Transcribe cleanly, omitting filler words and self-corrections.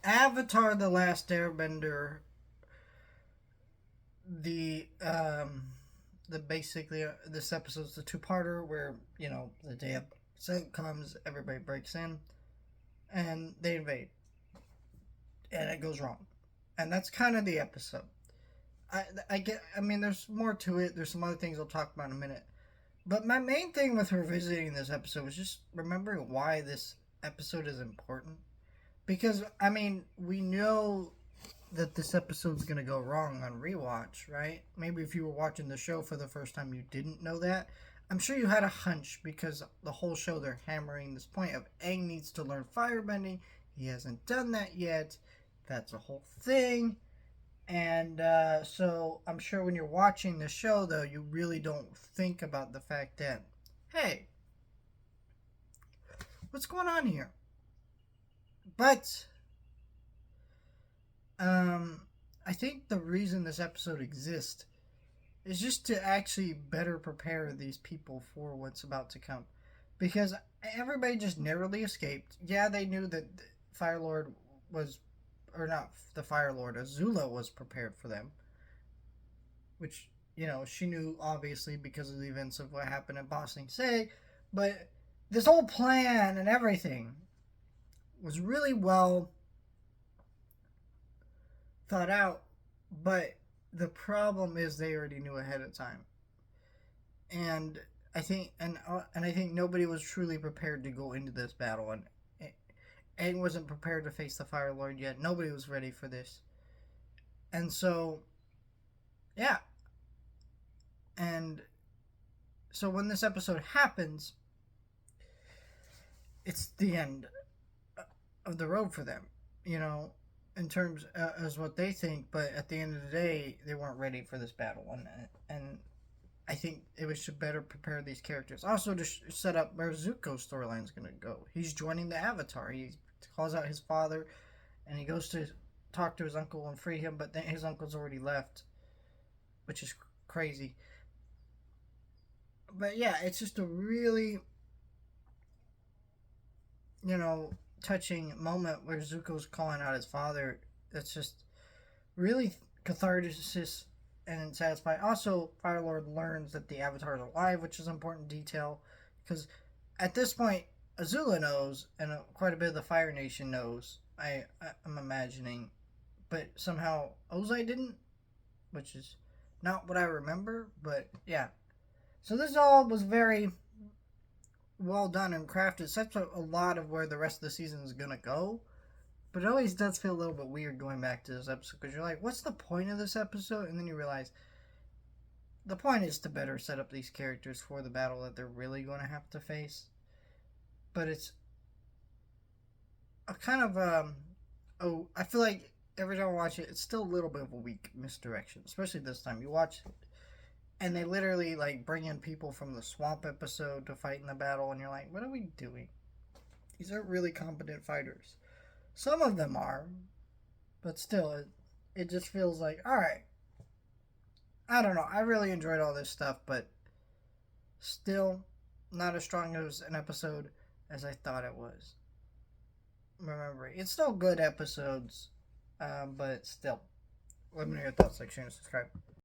Avatar: The Last Airbender, the basically this episode's the two-parter where the day of sun comes, everybody breaks in, and they invade, and it goes wrong, and that's kind of the episode. I get. I mean, there's more to it. There's some other things I'll talk about in a minute. But my main thing with revisiting this episode was just remembering why this episode is important. Because I mean, we know that this episode's gonna go wrong on rewatch, right? Maybe if you were watching the show for the first time, you didn't know that. I'm sure you had a hunch because the whole show they're hammering this point of Aang needs to learn firebending. He hasn't done that yet. That's a whole thing. And so I'm sure when you're watching the show, though, you really don't think about the fact that, hey, what's going on here? But I think the reason this episode exists is just to actually better prepare these people for what's about to come. Because everybody just narrowly escaped. Yeah, they knew that Fire Lord was, or not the Fire Lord, Azula was prepared for them. Which, she knew obviously because of the events of what happened in Ba Sing Se. But this whole plan and everything was really well thought out, but the problem is they already knew ahead of time, and I think nobody was truly prepared to go into this battle, and Aang wasn't prepared to face the Fire Lord yet. Nobody was ready for this, and so yeah, and so when this episode happens, it's the end of the road for them, in terms as what they think. But at the end of the day, they weren't ready for this battle, and I think it was to better prepare these characters. Also, to set up where Zuko's storyline is going to go. He's joining the Avatar. He calls out his father, and he goes to talk to his uncle and free him. But then his uncle's already left, which is crazy. But yeah, it's just a really, touching moment where Zuko's calling out his father. That's just really cathartic and satisfying. Also, Firelord learns that the Avatar is alive, which is an important detail because at this point, Azula knows, and quite a bit of the Fire Nation knows. I'm imagining, but somehow Ozai didn't, which is not what I remember. But yeah, so this all was very well done and crafted. Sets up a lot of where the rest of the season is gonna go. But it always does feel a little bit weird going back to this episode because you're like, what's the point of this episode? And then you realize the point is to better set up these characters for the battle that they're really going to have to face. But it's a kind of I feel like every time I watch it, it's still a little bit of a weak misdirection, especially this time. You watch it, and they literally like bring in people from the swamp episode to fight in the battle, and you're like, what are we doing? These aren't really competent fighters. Some of them are, but still, it just feels like, all right. I don't know. I really enjoyed all this stuff, but still not as strong as an episode as I thought it was. Remember, it's still good episodes, but still. Let me know your thoughts, like, share, and subscribe.